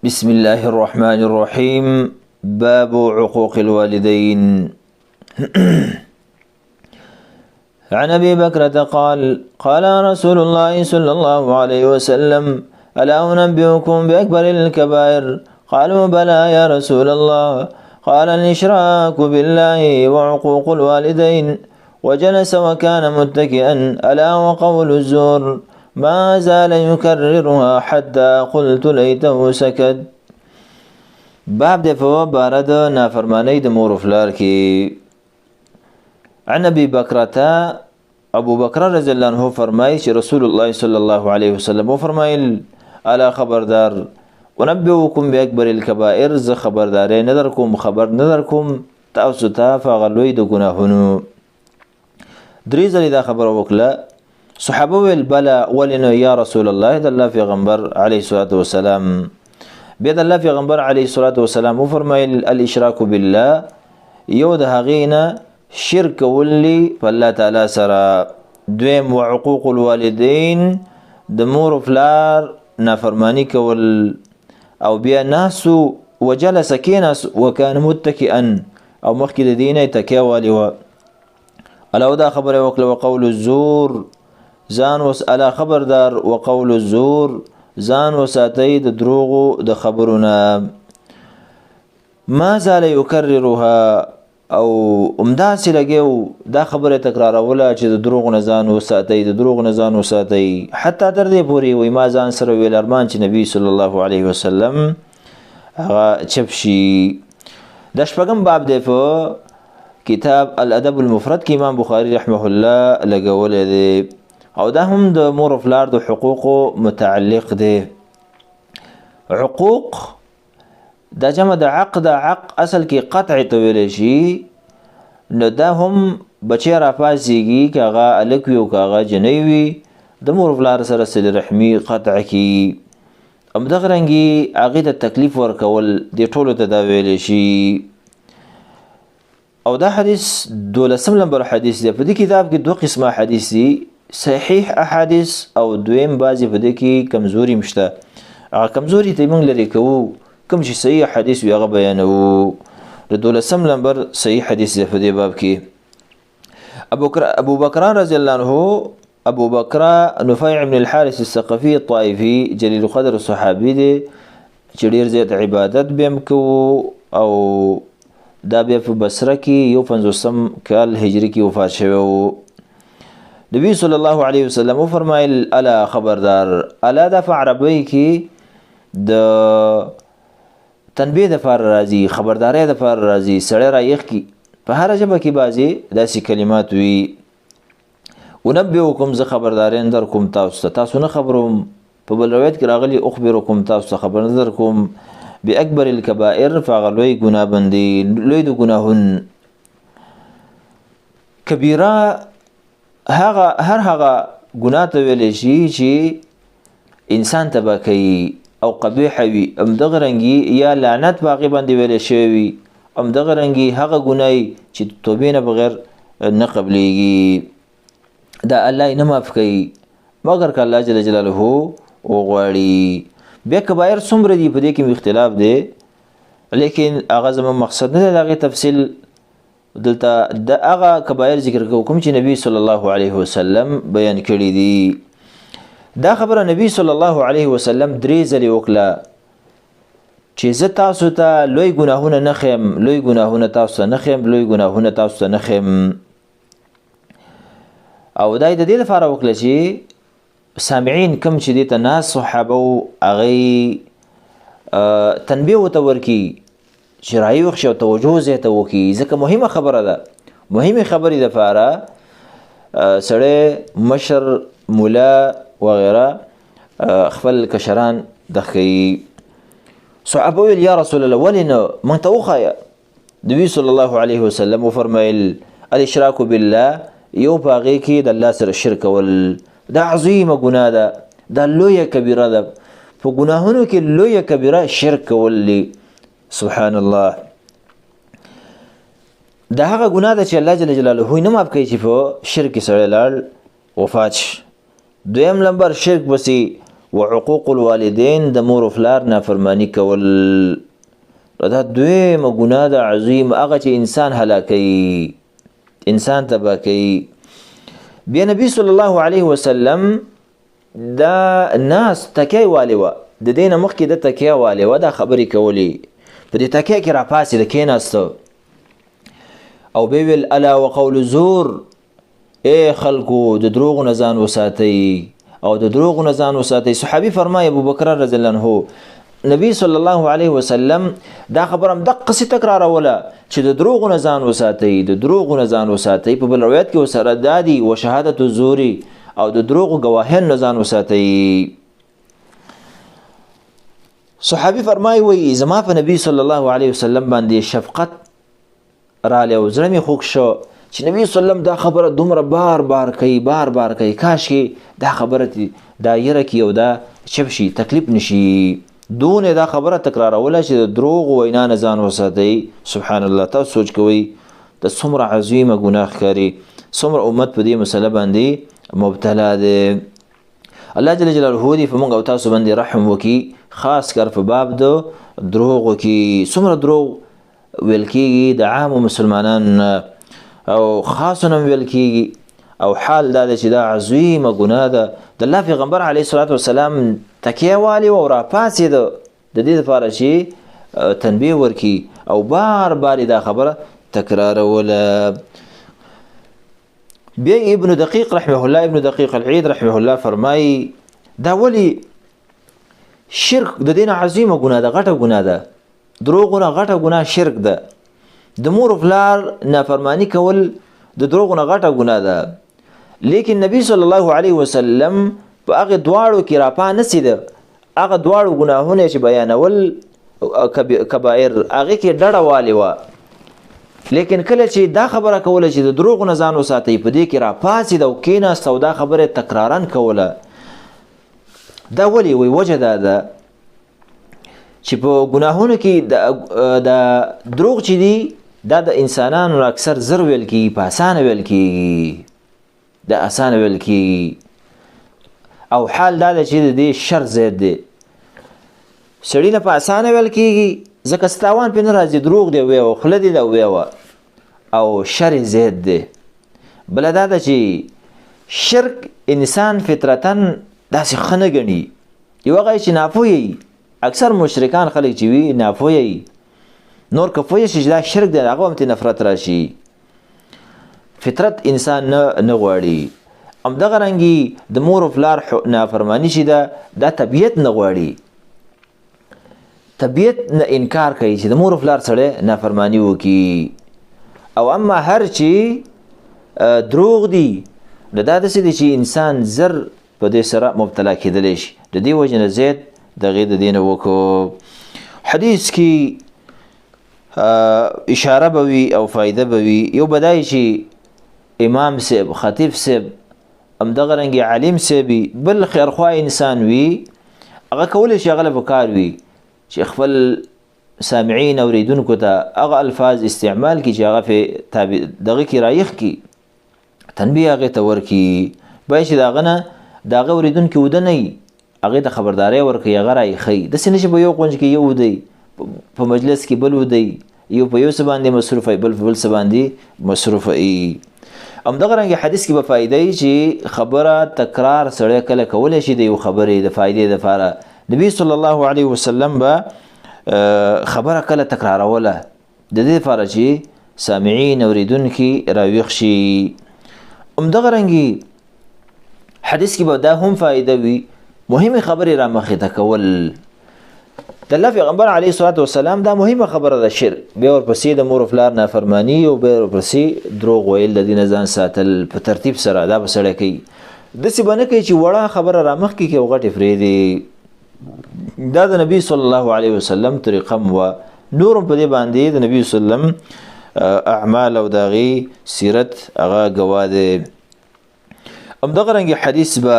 بسم الله الرحمن الرحيم. باب عقوق الوالدين. عن أبي بكرة قال قال رسول الله صلى الله عليه وسلم: ألا أنبئكم بأكبر الكبائر؟ قالوا: بلى يا رسول الله. قال: الإشراك بالله وعقوق الوالدين. وجلس وكان متكئا: ألا وقول الزور. ما زال يكررها حتى قلت ليته سكت. باب د بارد نافرمانی د مور فلار کی. عن ابي بکرة ابو بکر رضی الله عنه فرمایي چې رسول الله صلی الله علیه وسلم فرمایل: الا خبردار، انبئکم باکبر الکبائر، ز خبرداري نظر کوم خبر نظر کوم تاسو ته فغلوی د ګناهونو. درې ځلې دا خبر وکړه. صحابه ویل: بلا ولنو یا رسول الله، د الله پیغمبر علیه الصلاة والسلام. بیا د الله پیغمبر علیه الصلاة والسلام فرمایل: الاشراک بالله، یو د هغې شرک کولی په الله تعالی سره. دویم وعقوق الوالدین، د مور و پلار نافرمانی کول. او بیا ناسو وجلس کیناس وکان متکئا، او مخکې د دې نه تکیه والی وه. الا دا خبره وکړه وقول الزور، ځان الا خبردار وقول الزور، ځان وساتئ د دروغو د خبرونه. ما زال یکررها، او همداسې لګیو دا خبره تکراروله چې د دروغو نه ځان وساتئ، د دروغو نه ځان وساتئ، حتی تر دې پورې وایي ما ځان سره ویل ارمان چې نبي صلی الله علیه وسلم هغه چپ شي. د شپږم باب دی په کتاب الادب المفرد کې امام بخاري رحمه الله لګولی دی، او دا هم د مور و پلار د حقوقو متعلق دی. حقوق دا جمع د عق، د عق اصل کې قطع ته ویلی شي. نو دا هم بچی راپاڅېږي که هغه هلک وي او که هغه جنۍ وي، د مور و پلار سره صلې رحمي قطع کي. همدغه رنګې هغې ته تکلیف ورکول دې ټولو ته دا ویلی شي. او دا حدیث 12 نمبر حدیث دی. په دې کتاب کې 2 قسمه حدیث دي، صحیح احادیث او دویم بعضې په دې کې کمزوري مشته. هغه کمزوري ته موږ لرې کوو، کوم چې صحیح حدیث وي هغه بیانوو. د 12 نمبر صحیح حدیث دی په دې باب کې. ابو بکر رضی الله عنه، ابو بکر نفیع بن الحارث الثقفي الطائفي جلیل القدر صحابي دی چې ډېر زیات عبادت به هم کوو. او دا بیا په بصره کې 51 کال هجري کې وفات شوی و. نبی صلی الله علیه وسلم فرمایل: الا خبردار. الا دا په عربی کې د تنبیه د فار راځي، خبرداري د فار راځي، سړی رایخ کی. په هر ژبه کې بعضې داسې کلمات وي. انبئکم، زه خبرداري در کوم تاسو ته، تاسو نه خبروم. په بل روایت کې راغلي اخبرکم، تاسو ته خبر نه در کوم باکبر الکبائر، فهغه لوی ګناه باندې، لوی د ګناهون. کبیره هر هغه ګناه ته ویلی شي چې انسان تباه کوي او قبیح وي. همدغه رنګې یا لعنت په هغې باندې ویلی شوی وي. همدغه رنګې هغه ګناه چې توبې نه بغیر نه قبلیږي، دا الله یې نه معاف کوي مګر که الله جل جلاله وغواړي. بیا کبایر څومره دي په دې کې اختلاف دی، لیکن هغه زموږ مقصد نه دی د هغې تفصیل. دلته د هغه کبایر ذکر کوم چې نبی صلی الله علیه وسلم بیان کړي دي. دا خبره نبی صلی الله علیه وسلم 3 ځلې وکړه چې زه تاسو ته لوی ګناهونه نه ښیم، لوی ګناهونه تاسو ته نه ښیم، لوی ګناهونه تاسو ته نه ښیم. او دا یې د دې لپاره وکړه چې سامعین کم چې دې ته ناست صحابه و هغې تنبیه ورته ورکړي چې رایوخ شي او توجه زیاته وکړي، ځکه مهمه خبره ده. مهمې خبرې دپاره سړی مشر مولا وغیره خپل کشران د ښیي. صحابه ویل: یا رسول الله، ولې نه موږ ته وښایه. نبي صلی الله علیه وسلم وفرمایل: الاشراک بالله، یو په هغې کې د الله سره شرک کول، دا عظیمه ګناه ده، دا لویه کبیره ده. په ګناهونو کې لویه کبیره شرک کول دی. سبحان الله. دا هغه ګناه ده چې الله جل جلاله یې نه معاف کوي چې په شرک کې سړی لاړ وفات شي. دویم نمبر شرک بسي وعقوق الوالدین د مور او پلار نافرمانی کول دا دویمه ګناه ده عظیم هغه چې انسان هلاکوي انسان تباه کوي. بیا نبی صلی الله علیه وسلم دا ناس تکیه والی وه د دې نه مخکې د تکیه والی وه دا خبرې کولې په دې تکیه کې راپاڅېده کېناسته او بیا ویل الا وقول زور ای خلکو د دروغو نه ځان وساتئ او د دروغو نه ځان وساتئ. صحابي فرمایي ابوبکر رضی الله عنه نبی صلی الله علیه وسلم دا خبر هم دقسې تکراروله چې د دروغو نه ځان وساتئ د دروغو نه ځان وساتئ. په بل روایت کې ورسره دا دي و شهادت الزوري او د دروغو ګواهیانو نه ځان وساتئ. صحابي فرمایي وایي زما په نبی صلی الله علیه وسلم باندې شفقت رالی او زړه مې خوږ شو چې نبی صلی الله علیه وسلم دا خبره دومره بار بار کوي کاشکې دا خبره دا یره کې او دا چپ شي تکلیف نشي دونه دا خبره تکراروله چې د دروغ وینا نه ځان وساتئ. سبحان الله تاسو سوچ کوئ د څومره عظیمه ګناه ښکاري څومره امت په دې مسله باندې مبتلا دی. الله جل جلاله دې په موږ او تاسو باندې رحم وکړي خاص کر په باب د دروغو کې څومره دروغ ویل کېږي د عامو مسلمانانو او خاصو نه ویل کېږي او حال دا ده چې دا عظیمه ګناه ده. د الله پیغمبر علیه الصلاة والسلام تکیه والی و او راپاڅېده د دې لپاره چې تنبیه ورکړي او بار بار دا خبره تکراروله. بیا ابن دقیق رحمه الله ابن دقیق العید رحمه الله فرمایي دا ولی شرک د دې نه عظیمه ګناه ده غټه ګناه ده دروغونه غټه ګناه شرک ده. د مور او پلار نافرمانی کول د دروغونه غټه ګناه ده لیکن نبی صلی الله علیه وسلم په هغه دواړو کې راپا نسیده هغه دواړو ګناهونه چې بیانول کبایر هغه کې ډډه والی وه لیکن کله چې دا خبره کوله چې د دروغو نه ځان وساتئ په دې کې راپاڅېده او کېناسته او دا خبره تکرارا کوله. دا ولې وی وجه دا ده چې په ګناهونو کې د دروغ چې دي دا د انسانانو اکثر زر ویل کېږي په اسانه ویل کېږي د اسانه ویل کېږي او حال دا ده چې د دې شر زیات دی سړي نه په اسانه ویل کېږي ځکه ستاوان پې نه راځي دروغ دی ویوه خوله دې ده ویوه او شر زیات دی. بله دا ده چې شرک انسان فطرتا داسې ښه نه ګڼي یو هغه چې ناپوهه اکثر مشرکان خلک چې وي ناپوهه نور که پوه شي چې دا شرک دی هغه هم ترې نفرت راشي فطرت انسان نه غواړي. همدغه رنګې د مور او پلار نافرماني چې ده دا طبیعت نه غواړي طبیعت نه انکار کوي چې د مور او پلار سره نافرمانی وکي او اما هر چې دروغ دي نو دا داسې دي چې انسان زر په دې سره مبتلا کېدلی شي د دې وجې نه زیات د هغې د دې نه وکړو. حدیث کې اشاره به وي او فایده به وي یو به دا چې امام صاحب خطیب صاحب همدغه رنګې عالم صاحب وي بل خیرخواه انسان وي هغه کولی شي هغه له پکار وي چې خپل سامعین اوریدونکو ته هغه الفاظ استعمال کړي چې هغه په دغه کې رایخ کړي تنبیه هغې ته ورکړي باید چې د هغه نه د هغه اوریدونکي وده نه وي هغې ته خبرداری ورکړي هغه رایښوي داسې نه چې په یو غونج کې یو ودی په مجلس کې بل ودی یو په یو څه باندې مصروف وي بل په بل څه باندې مصروف وي. همدغه رنګې حدیث کې به فایده وي چې خبره تکرار سړی کله کولی شي د یو خبرې د فایدې دپاره. نبی صلی الله علیه وسلم به خبره کله تکراروله د دې لپاره چې سامعین اوریدونکي راویښ شي. همدغه رنګې حدیث کې به دا هم فایده وي مهمې خبرې را مخې ته کول د الله پیغمبر علیه الصلاة والسلام دا مهمه خبره ده شرک بیا ورپسې د مور او پلار نافرماني او بیا ورپسې دروغ ویل د دې نه ځان ساتل په ترتیب سره دا به سړی کوي داسې به نه کوي چې وړه خبره را مخکې کړي او غټې پرېږدي دا د نبي صلی الله علیه وسلم طریقه م وه نور هم په دې باندې د نبي صلی الله علیه وسلم اعمال او د هغې سیرت هغه ګواه دی. همدغه رنګې حدیث به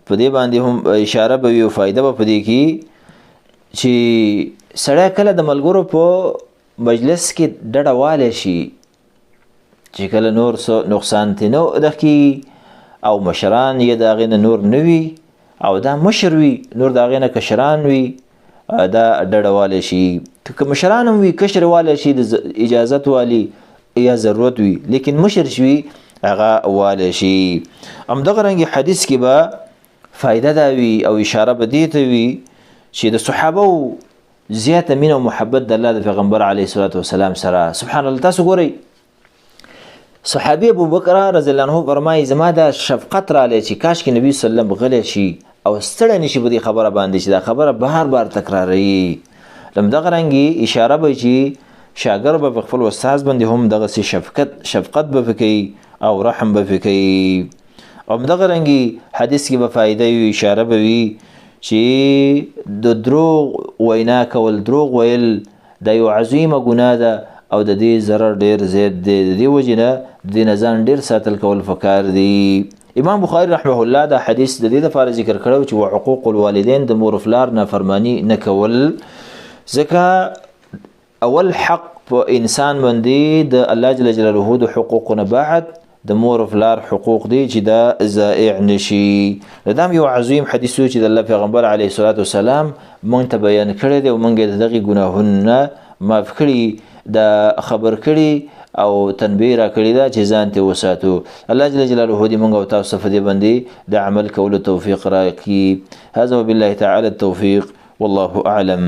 په دې باندې هم اشاره به وي او فایده به په دې کې چې سړی کله د ملګرو په مجلس کې ډډه والی شي چې کله نور څه نقصان ترې نه دغه کېږي او مشران یې د هغې نه نور نه وي او دا مشر وي نور د هغې نه کشران وي دا ډډه والی شي که مشران هم وي کشر والی شي د اجازت والی یا ضرورت وي لیکن مشر شي هغه والی شي همدغه رنګې حدیث کې به فایده دا وي او اشاره به دې ته وي چې د صحابه زیاته مینه او محبت د الله د پیغمبر علیه الصلاة والسلام سره سبحان الله. تاسو ګورئ صحابي ابو بکر رضی الله عنه فرمایي زما دا شفقت رالی چې کاشکې نبی صلی الله علیه وسلم غلی شي او ستړی نشي په دې خبره باندې چې دا خبره بار بار تکراروي. همدغه رنګې اشاره به چې شاګرد به په خپل استاد باندې هم دغسې شفقت به پکې او رحم به پکې. همدغه رنګې حدیث کې به فایده وي اشاره به وي چې د دروغ وینا کول دروغ ویل دا یو عظیمه ګناه ده او د دې ضرر ډیر زیات دی. د دې وجې نه د دې نه ځان ډیر ساتل کول پکار دي. امام بخاري رحمه الله دا حدیث د دې لپاره ذکر کړی چې وحقوق الوالدین د مور فلار نافرمانی نه کول ځکه اول حق په انسان باندې د الله جل جلاله د حقوقو نه بعد د مور فلار حقوق دی چې دا ضائع نشي. دا یو عظیم حدیث چې د الله پیغمبر علیه الصلاة والسلام مونږ ته بیان کړی دی او مونږ یې د دغې ګناهونو معاف کړي دا خبر کړي او تنبیه را کړي ده چې ځان ته وساتو. الله جل جلاله دې مونږ او تاسو په دې باندې د عمل کولو توفیق راکړي. هذا وبالله تعالى التوفيق والله أعلم.